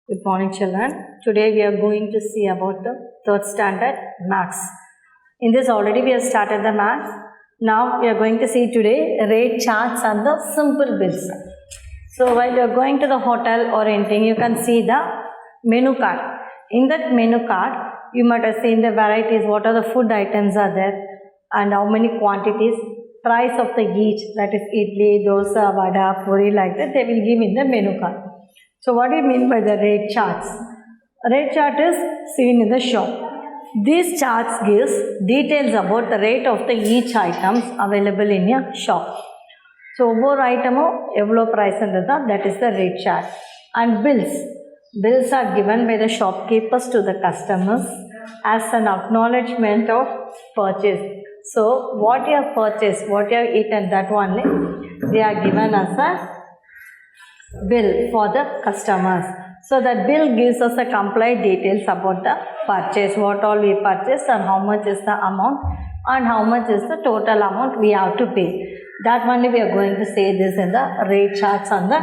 Good morning, children. Today we are going to see about the third standard maths. In this already we have started the maths. Now we are going to see today rate charts and the simple bills. So while you are going to the hotel or anything, you can see the menu card. In that menu card, you might have seen the varieties, what are the food items are there and how many quantities, price of the each, that is idli, dosa, vada, puri, like that they will give in the menu card. So what do you mean by the rate charts? A rate chart is seen in the shop. These charts gives details about the rate of the each items available in your shop. So ஒவ்வொரு ஐட்டமும் எவ்வளோ ப்ரைஸ்ன்றது that is the rate chart. And bills are given by the shopkeepers to the customers as an acknowledgement of purchase. So what you have purchased, what you have eaten, that one they are given as a bill for the customers. So that bill gives us the complete details about the purchase, what all we purchased and how much is the amount and how much is the total amount we have to pay. That only we are going to say this in the rate charts and the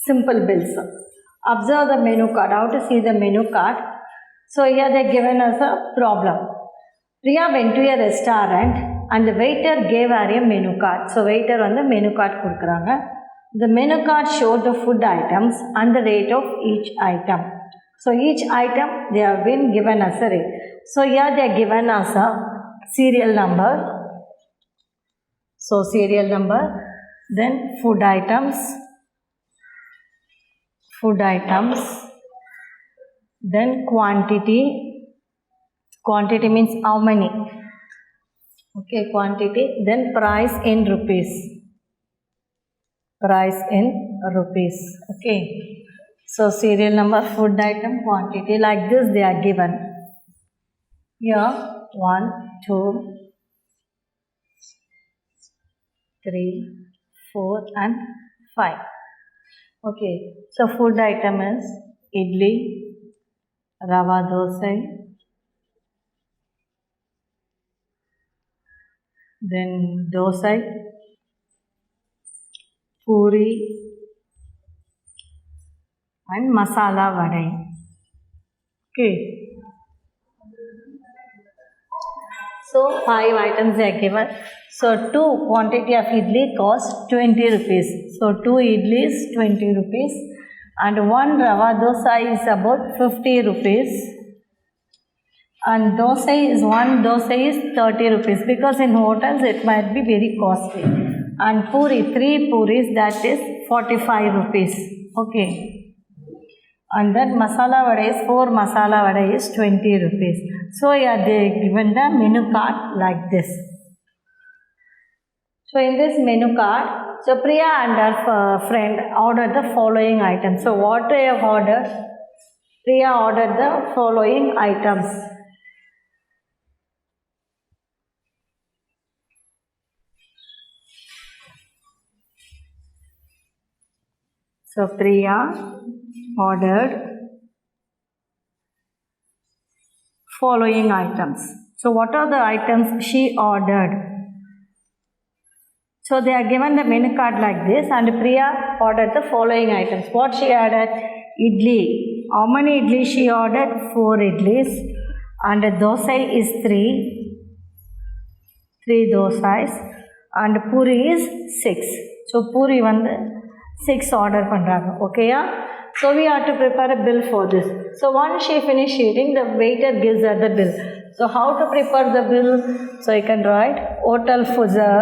simple bills. Observe the menu card. How to see the menu card? So here they are given us a problem. Priya went to a restaurant and the waiter gave her a menu card. So waiter on the menu card கொடுக்குறாங்க. The menu card showed the food items and the rate of each item. So each item they have been given as a rate. So here they are given as a serial number. So serial number, then food items, then quantity. Quantity means how many. Okay, quantity. Then price in rupees. Price in rupees. Okay. So serial number, food item, quantity, like this they are given. Here 1, 2, 3, 4 and 5. Okay. So food item is idli, rava dosai, then dosai, puri and masala vadai. Okay. So 5 items are given. So 2 quantity of idli cost 20 rupees. So 2 idli is 20 rupees and 1 rava dosa is about 50 rupees. And dosa is 30 rupees because in hotels it might be very costly. And puri, 3 puris, that is 45 rupees. Okay. And then masala vada is 4 masala vada is 20 rupees. So yeah, they given the menu card like this. So in this menu card, so Priya and her friend ordered the following items. So what they have ordered? Priya ordered the following items. So Priya ordered following items. So what are the items she ordered? So they are given the menu card like this and Priya ordered the following items. What she ordered? Idli. How many idli she ordered? 4 idlis. And dosai is 3 dosais. And puri is 6. So puri வந்து 6 order பண்றாங்க. Okay, yeah? So we have to prepare a bill for this. So once she finished eating, the waiter gives her the bill. So how to prepare the bill? So you can write hotel foods. The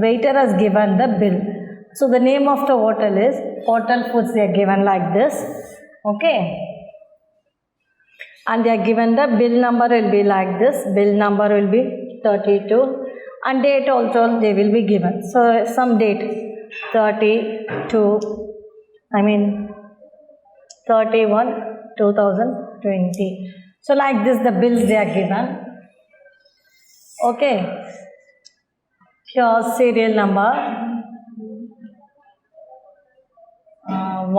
waiter has given the bill. So the name of the hotel is Hotel Foods. They are given like this. Okay. And they are given the bill number will be like this. Bill number will be 32. And date also they will be given. So some date 31 2020. So like this the bills they are given. Okay. Here serial number 1.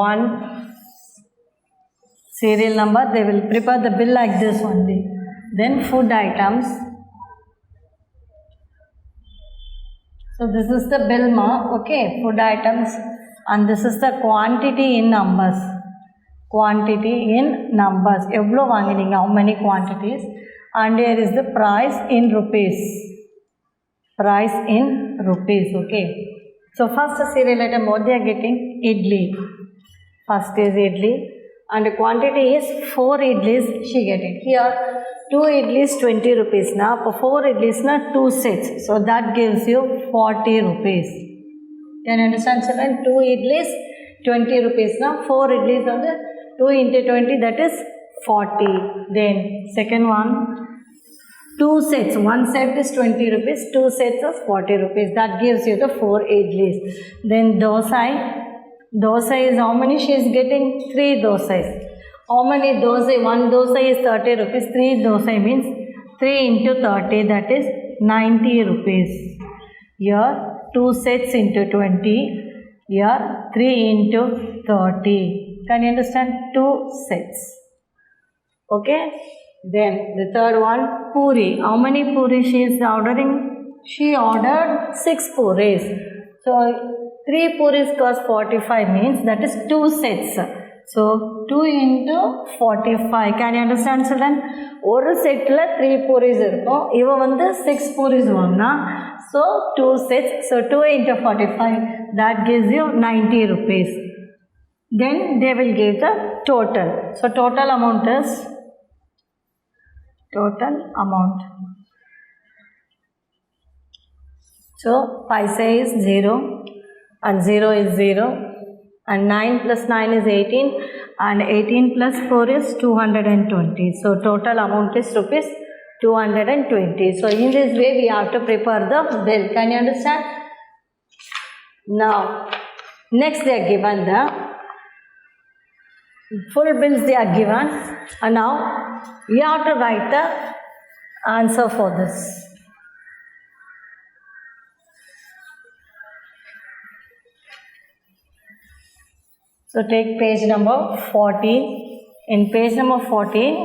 Serial number, they will prepare the bill like this only. Then food items. So this is the bill mark. Okay, food items. And this is the quantity in numbers. quantity in numbers. எவ்வளோ வாங்கினீங்க, how many quantities, and here is the price in rupees. Price in rupees, okay. So first serial item, what they are getting? Idli. First is idli, and the quantity is 4 idlis she get it. Here 2 idlis 20 rupees na, 4 idlis na 2 sets, so that gives you 40 rupees. Can you understand children? 2 idlis 20 rupees na, 4 idlis on the 2 into 20, that is 40. Then second one, 2 sets, 1 set is 20 rupees, 2 sets is 40 rupees, that gives you the 4 idlis. Then dosai, dosa is how many she is getting? 3 dosais. How many dosai? 1 dosai is 30 rupees, 3 dosai means 3 into 30, that is 90 rupees. Here 2 sets into 20, here 3 into 30. Can you understand? 2 sets. Okay. Then the third one, puri. How many puri she is ordering? She ordered 6 puris. So 3 puris cost 45 means that is 2 sets. So 2 into 45. Can you understand children? ஒரு settle 3 puris இருக்கும், இவ வந்து 6 puris வாங்கினா, so 2 sets, so 2 into 45, that gives you 90 rupees. Then they will give the total. So total amount is, total amount. So paisa is 0 and 0 is 0, and 9 plus 9 is 18, and 18 plus 4 is 220. So total amount is rupees 220. So in this way we have to prepare the bill. Can you understand? Now next they are given the full bills, they are given, and now you have to write the answer for this. So take page number 14. In page number 14,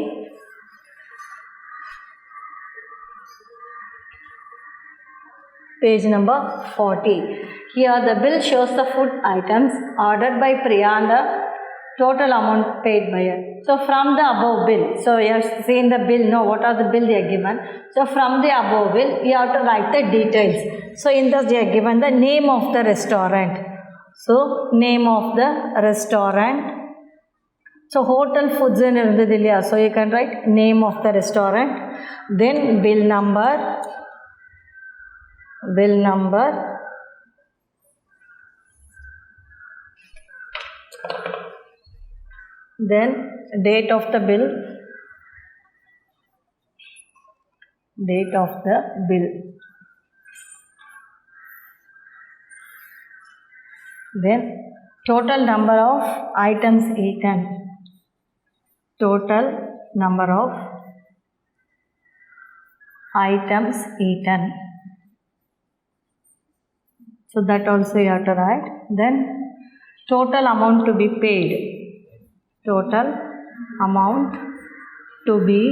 page number 40. Here the bill shows the food items ordered by Priya and the total amount paid by her. So from the above bill, so you have seen the bill, no, what are the bill they are given. So from the above bill, you have to write the details. So in this they are given the name of the restaurant. So name of the restaurant. So hotel foods in irundadilya, so you can write name of the restaurant. Then bill number, bill number, then date of the bill, date of the bill, then total number of items eaten, total number of items eaten, so that also you have to write. Then total amount to be paid, total amount to be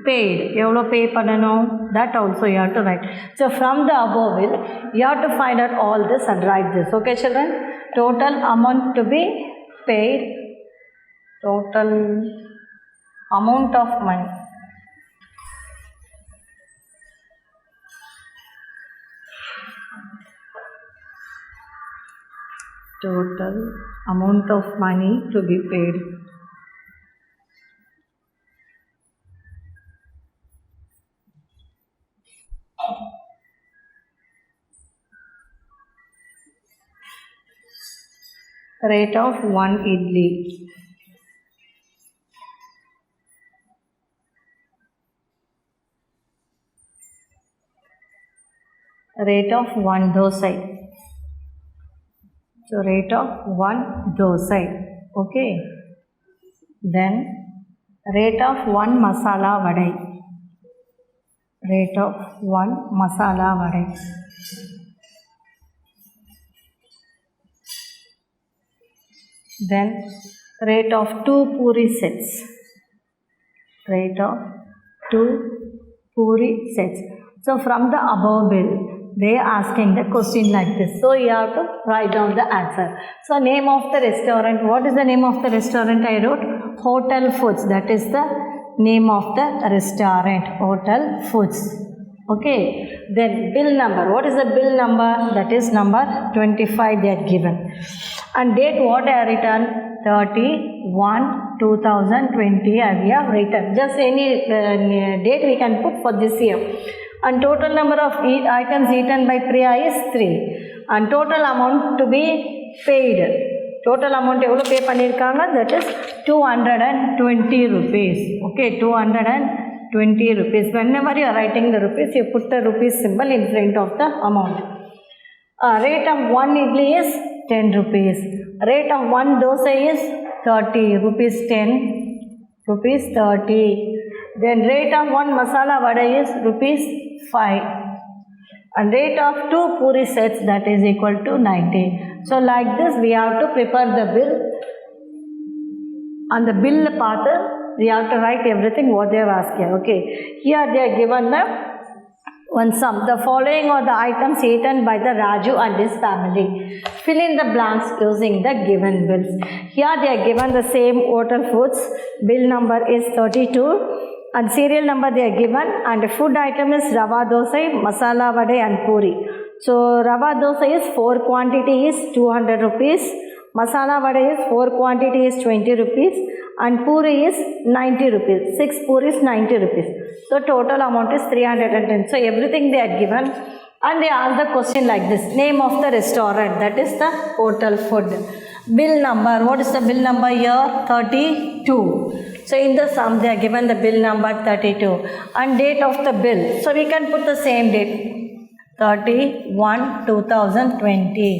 paid, எவ்வளோ pay பண்ணணும், that also you have to write. So from the above will you have to find out all this and write this. Okay children, total amount to be paid, total amount of money, total amount of money to be paid. Rate of 1 idli, rate of 1 dosai, so rate of 1 dosai, okay. Then rate of 1 masala vadai, rate of 1 masala vadai. Then rate of 2 puri sets, rate of 2 puri sets. So from the above bill they are asking the question like this, so you have to write down the answer. So name of the restaurant, what is the name of the restaurant I wrote? Hotel Foods. That is the name of the restaurant. Hotel Foods. Okay. Then bill number. What is the bill number? That is number 25 they are given. And date what I have written? 31/2020 we have written. Just any date we can put for this year. And total number of items eaten by Priya is 3. And total amount to be paid. Total amount எவ்வளோ பே பண்ணியிருக்காங்க? That is 220 rupees. Okay, 220 rupees. Whenever you are writing the rupees, you put the rupees symbol in front of the amount. Rate of 1 idli is 10 rupees. Rate of 1 dosa is 30 rupees 10 rupees 30. Then rate of 1 masala vada is rupees 5. And rate of 2 puri sets, that is equal to 90. So like this we have to prepare the bill. On the bill part we have to write everything what they have asked here. Okay, here they are given the one sum. The following are the items eaten by the Raju and his family. Fill in the blanks using the given bills. Here they are given the same Hotel Foods. Bill number is 32 and serial number they are given, and food item is rava dosa, masala vada and puri. So rava dosa is 4 quantity is 200 rupees. Masala vada is 4 quantity is 20 rupees and puri is 90 rupees. 6 puri is 90 rupees. So total amount is 310. So everything they are given, and they ask the question like this. Name of the restaurant, that is the Hotel Food. Bill number, what is the bill number here? 32. So in the sum they are given the bill number 32 and date of the bill. So we can put the same date. 31/2020.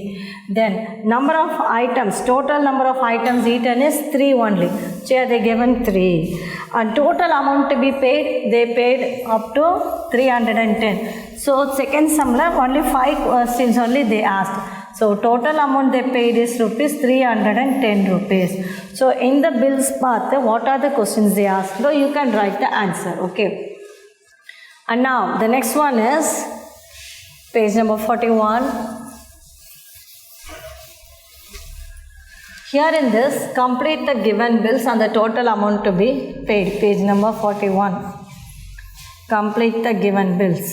Then number of items, total number of items eaten is 3 only. So here they given 3. And total amount to be paid, they paid up to 310. So second sum only 5 questions only they asked. So total amount they paid is rupees 310 rupees. So in the bills part, what are the questions they asked? So you can write the answer. Okay. And now the next one is page number 41. Here in this, complete the given bills and the total amount to be paid. Page number 41. Complete the given bills.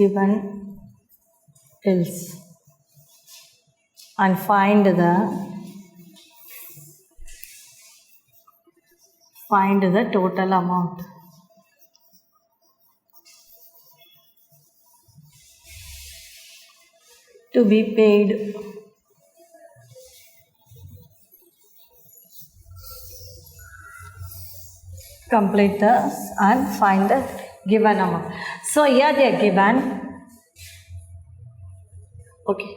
Given bills. And find the total amount. To be paid. Complete this and find the given amount. So here they are given. Okay.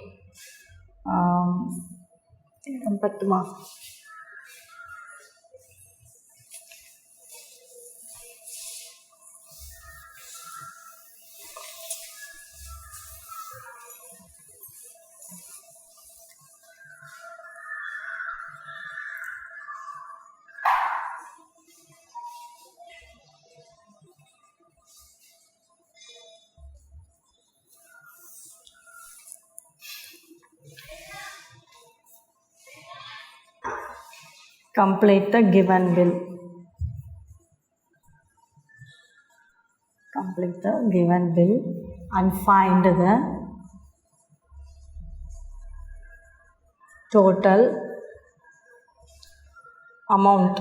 Complete the given bill. Complete the given bill and find the total amount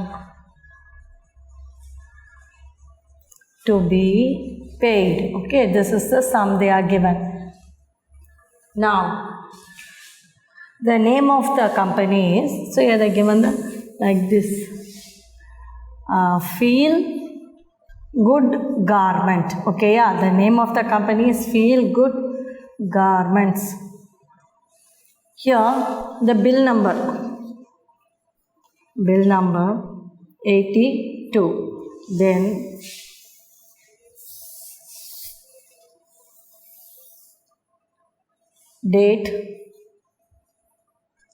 to be paid. Okay, this is the sum they are given. Now, the name of the company is, so here they are given the like this, Feel Good Garment. Okay, yeah, the name of the company is Feel Good Garments. Here the bill number 82. Then date,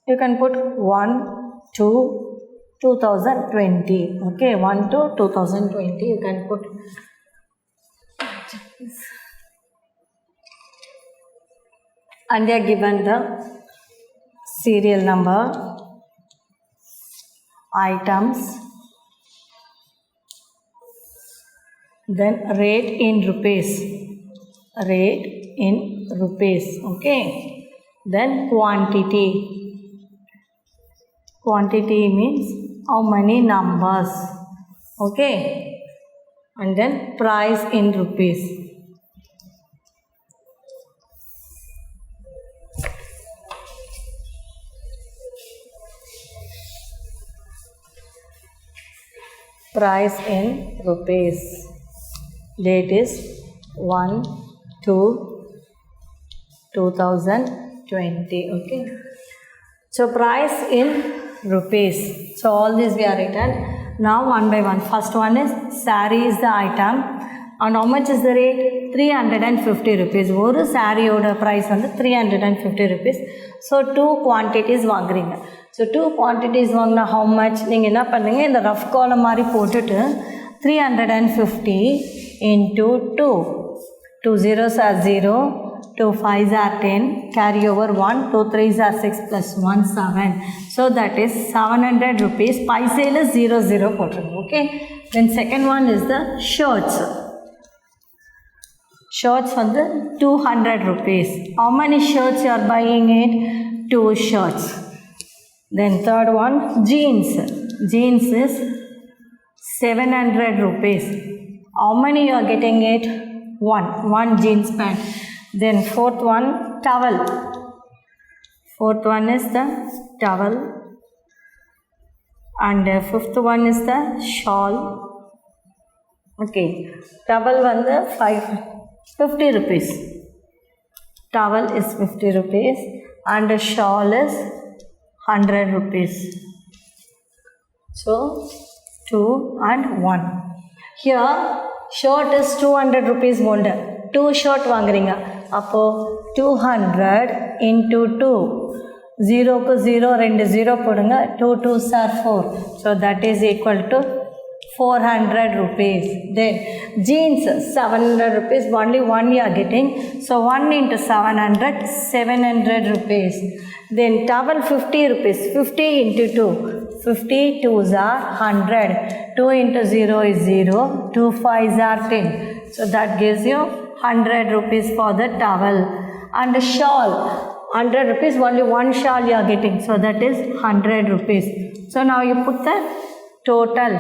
you can put 1/2/2020. Okay, 1/2/2020 you can put. And they are given the serial number, items, then rate in rupees, okay, then quantity means how many numbers, okay, and then price in rupees. Price in rupees. Date is 1/2/2020. Okay. So price in rupees. So all these we are written. Now one by one. First one is saree is the item. And how much is the rate? 350 rupees. ஒரு சாரியோட price வந்து 350 rupees. So 2 quantities வாங்குறீங்க. So 2 quantities வாங்கினா how much? நீங்கள் என்ன பண்ணுறீங்க, இந்த rough காலம் மாதிரி போட்டுட்டு 350 into 2. 2 zeros are 0, 2 5s are 10, carry over 1, 2 3s are 6 plus 1 7. So that is 700 rupees. Paisele 00 போட்டுருங்க. Okay. Then second one is the shirts. Shirts வந்து 200 rupees. How many shirts you are buying it? 2 shirts. Then third one, jeans. Jeans is 700 rupees. How many you are getting it? One jeans pant. Then fourth one, towel. Fourth one is the towel. And fifth one is the shawl. Okay. Towel வந்து 50 rupees. Towel is 50 rupees. And the shawl is 100 rupees. So 2 and 1. Here shirt is 200 rupees mold. 2 shirt வாங்குறீங்க. அப்போ 200 into 2. 0க்கு 0 2 0 போடுங்க. 2 2s are 4. So that is equal to 400 rupees. Then jeans 700 rupees. Only one you are getting. So 1 into 700, 700 rupees. Then towel 50 rupees. 50 into 2. 50 2s are 100. 2 into 0 is 0. 2 5s are 10. So that gives you 100 rupees for the towel. And the shawl, 100 rupees, only one shawl you are getting. So that is 100 rupees. So now you put the total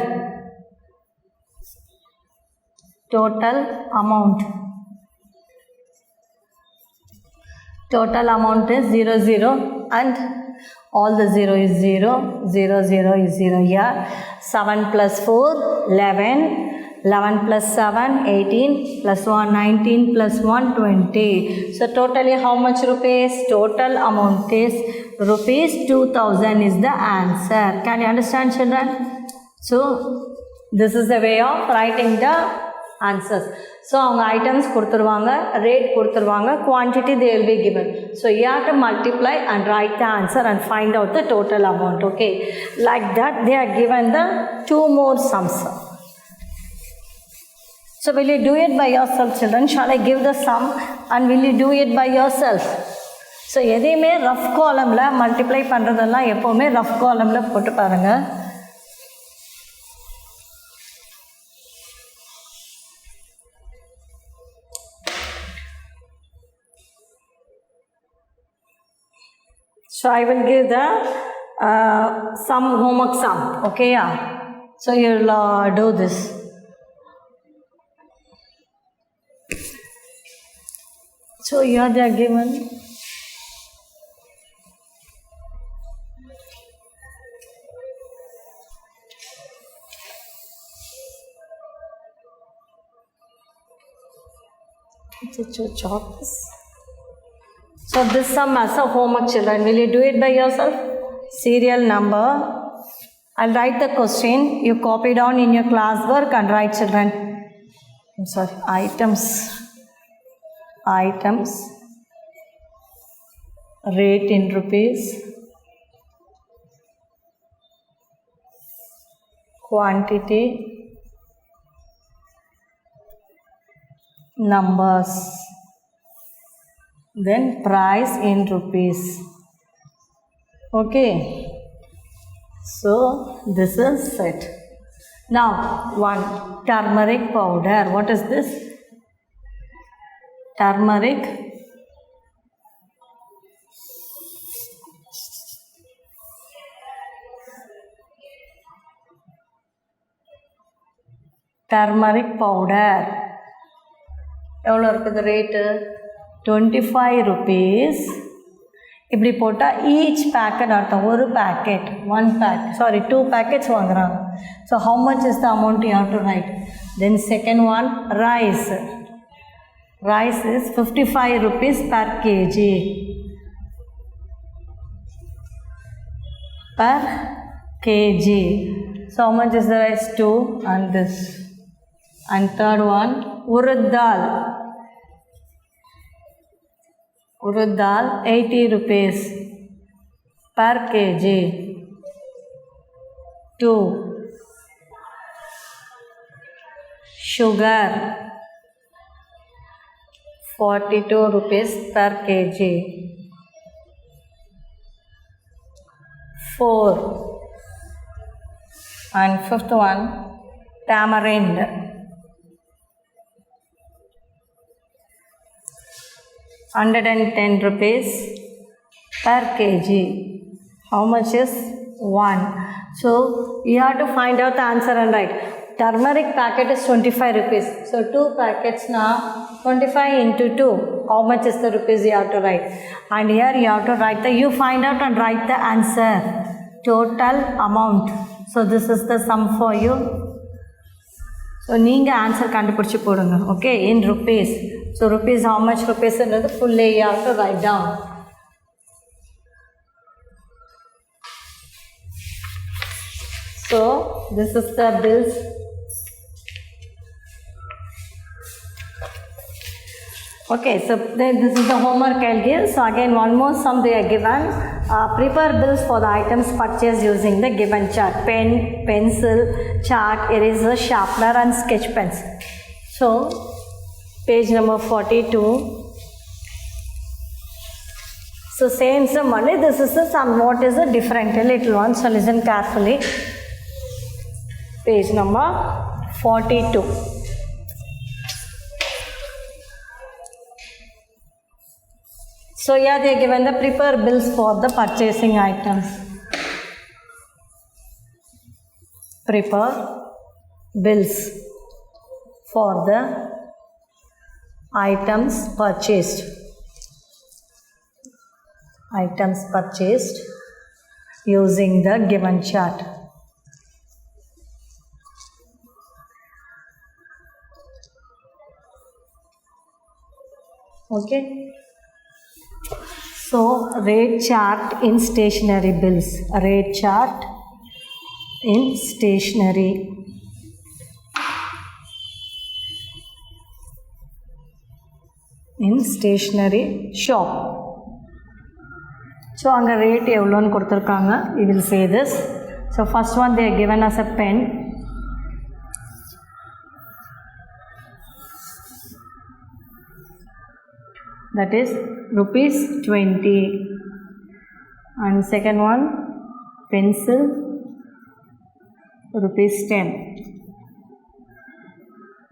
amount. Total amount is 00 and all the 0 is 0, 0 0 is 0 here. 7 plus 4, 11, 11 plus 7, 18, plus 1, 19, plus 1, 20. So totally how much rupees? Total amount is rupees 2000 is the answer. Can you understand, children? So this is the way of writing the answers. So அவங்க items கொடுத்துருவாங்க, rate கொடுத்துருவாங்க, quantity they will be given. So you have to multiply and write the answer and find out the total amount. Okay, like that they are given the 2 more sums. So will you do it by yourself, children? Shall I give the sum and will you do it by yourself? So எதையுமே rough columnல multiply பண்ணுறதெல்லாம் எப்போவுமே rough columnல போட்டு பாருங்க. So I will give the some homework sum. Okay, yeah. So you'll do this. So here they are given. So this sum as a homework, children. Will you do it by yourself? Serial number. I'll write the question. You copy down in your classwork and write, children. I'm sorry. Items. Rate in rupees. Quantity. Numbers. Then price in rupees. Okay, so this is it. Now one turmeric powder. What is this? Turmeric powder. எவ்வளோ இருக்குது rate? 25 rupees. இப்படி போட்டால் each packet அர்த்தம் ஒரு packet, two packets வாங்குறாங்க. So how much is the amount you have to write. Then second one rice. Rice is 55 rupees per kg. So how much is the rice? 2 and this. And third one, urad dal. Urad dal 80 rupees per kg. 2. Sugar 42 rupees per kg. 4. And fifth one, tamarind. 110 rupees per kg. How much is 1? So you have to find out the answer and write. Turmeric packet is 25 rupees. So 2 packets now, 25 into 2. How much is the rupees you have to write? And here you have to write you find out and write the answer. Total amount. So this is the sum for you. So நீங்கள் answer கண்டுபிடிச்சி போடுங்க. Okay, in rupees. So rupees how much ருபீஸ்ன்றது ஃபுல்லே you have to write down. So this is the bills. Okay, so this is the homework I'll give. So again, one more sum they are given. Prepare bills for the items purchased using the given chart. Pen, pencil, chart, eraser, sharpener and sketch pens. So page number 42. So same sum only. This is the sum. What is the different? A little one. So listen carefully. Page number 42. So here they are given the prepare bills for the purchasing items. Prepare bills for the items purchased. Items purchased using the given chart. Okay. So rate chart in stationery bills. Rate chart in stationery. In stationery shop. So anga rate evlonu koduthirukanga. We will say this. So first one they are given as a pen. That is rupees 20. And second one, pencil, rupees 10.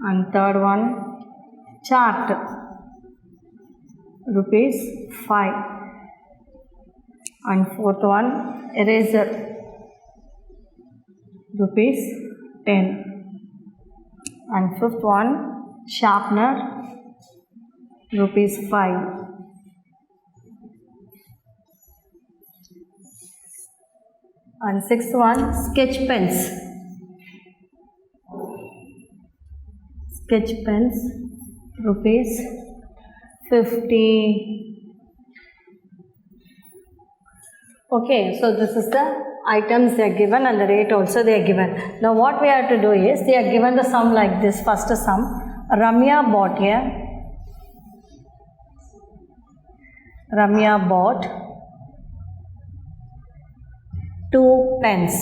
And third one, chart, rupees 5. And fourth one, eraser, rupees 10. And fifth one, sharpener, rupees 5. And sixth one, sketch pens. Sketch pens, rupees 50. Okay, so this is the items they are given and the rate also they are given. Now what we have to do is, they are given the sum like this. First sum, Ramya bought here. Ramya bought 2 pens.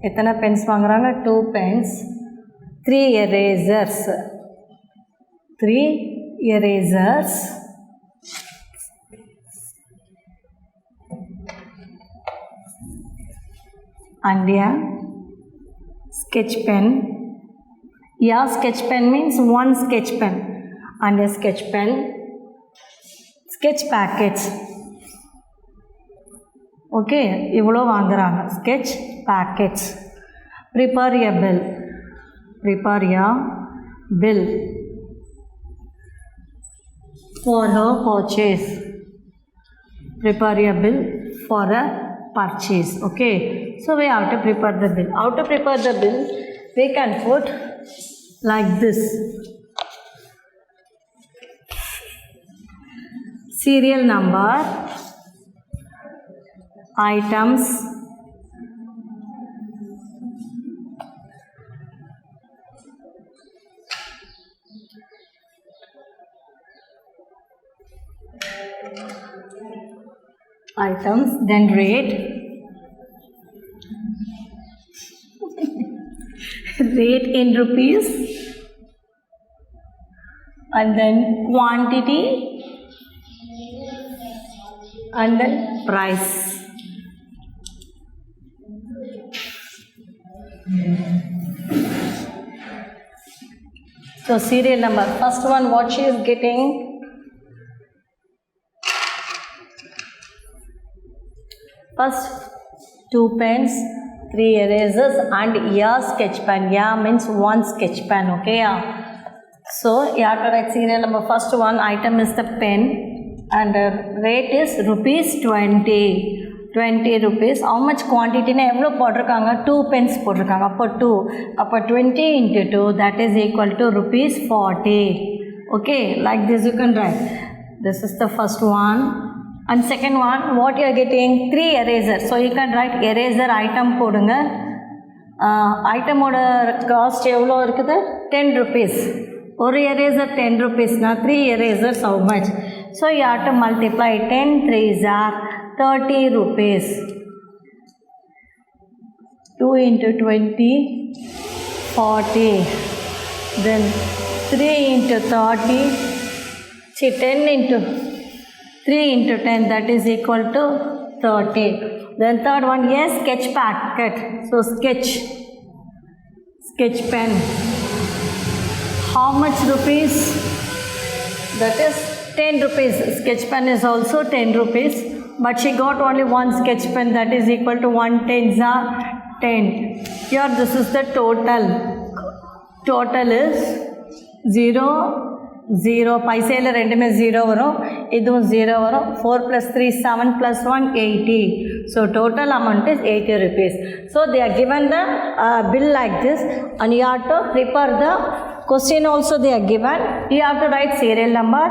எத்தனை pens வாங்குறாங்க? 2 pens. 3 erasers. 3 erasers. and a sketch pen. Yeah, sketch pen means one sketch pen and a sketch pen. Sketch packets. Okay, இவ்வளோ வாங்குறாங்க. Sketch packets. Prepare a bill. Prepare a bill for her purchase. Prepare a bill for a purchase. Okay, so we have to prepare the bill. How to prepare the bill? We can put like this. Serial number, items, then rate, rate in rupees, and then quantity, and then price. So serial number, first one what she is getting, first 2 pens, 3 erasers and a sketch pen. Yeah means one sketch pen. Okay, yeah. So you have to write serial number. First one item is the pen and the rate is rupees 20 rupees. How much quantity na evlo போட்டிருக்காங்க 2 pens போட்டிருக்காங்க. அப்போ 2 அப்போ 20 into 2 that is equal to rupees 40. Okay, like this you can write. This is the first one. And second one what you are getting, 3 eraser. So you can write eraser item போடுங்க. ஐட்டமோட cost எவ்வளோ இருக்குது, 10 rupees. ஒரு eraser 10 rupees na 3 erasers how much? So you have to multiply 10 3s are 30 rupees. 2 into 20 40. Then 3 into 30. See 10 into 3 into 10 that is equal to 30. Then third one, yes, sketch packet. So sketch pen. How much rupees? That is 10 rupees. Sketch pen is also 10 rupees. But she got only one sketch pen that is equal to 1 10s are 10. Here this is the total. Total is 0 0. பைசையில் ரெண்டுமே 0 வரும், இதுவும் 0 வரும். 4 plus 3 7 plus 1 80. So total amount is 80 rupees. So they are given the bill like this and you have to prepare the question also they are given. You have to write serial number,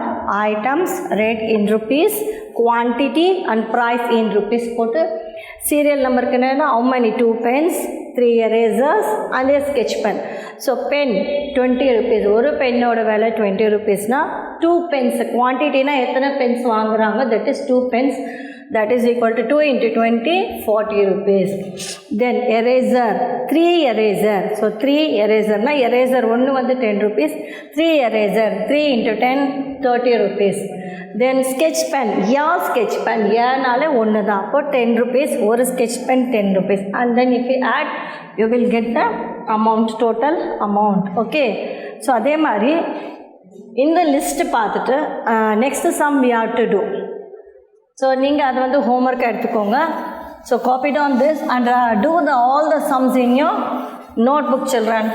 items, rate in rupees, quantity and price in rupees. போட்டு serial number க்குன்னா how many 2 pens, 3 erasers and a sketch pen. So pen 20 rupees. ஒரு பென்னோட விலை 20 rupeesனா 2 pens quantity na எத்தனை pens வாங்குறாங்க, that is 2 pens, that is equal to 2 into 20 40 rupees. Then eraser 3 eraser. So 3 eraser na eraser ஒன்று வந்து 10 rupees, 3 eraser 3 into 10 30 rupees. Then sketch pen, yeah sketch pen ஏனாலே ஒன்று தான், அப்போ 10 rupees ஒரு sketch pen 10 rupees. And then if you add you will get the amount, total amount. Okay, so அதே மாதிரி இந்த list பார்த்துட்டு next sum we have to do. So நீங்கள் அது வந்து homework எடுத்துக்கோங்க. So copy down this and do all the sums in your notebook children.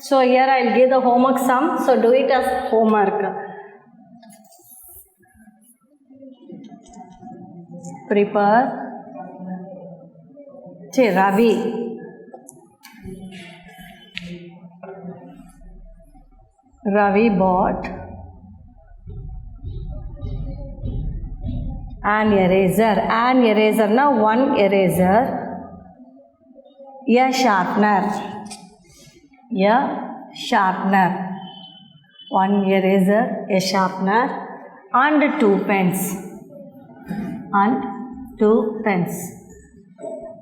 So here I will give the homework sum. So do it as homework. Prepare. Ravi. Ravi bought an eraser. An eraser na one eraser. A sharpener. A sharpener. One eraser, a sharpener and 2 pens. And 2 pens.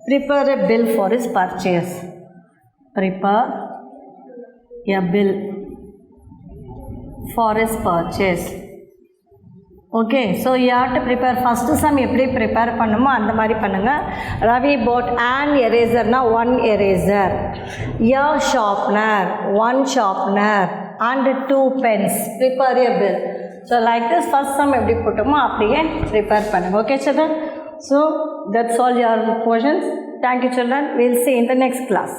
Prepare a bill for his purchase. Prepare a bill for his purchase. Okay, so you have to prepare first sum எப்படி prepare பண்ணுமோ அந்த மாதிரி பண்ணுங்க. Ravi bought an eraser na one eraser, a sharpener, one sharpener and two pens. Prepare your bill. So like this first sum எப்படி போட்டோமோ அப்படியே prepare பண்ணுங்க. Okay children, so that's all your portions. Thank you children, we'll see in the next class.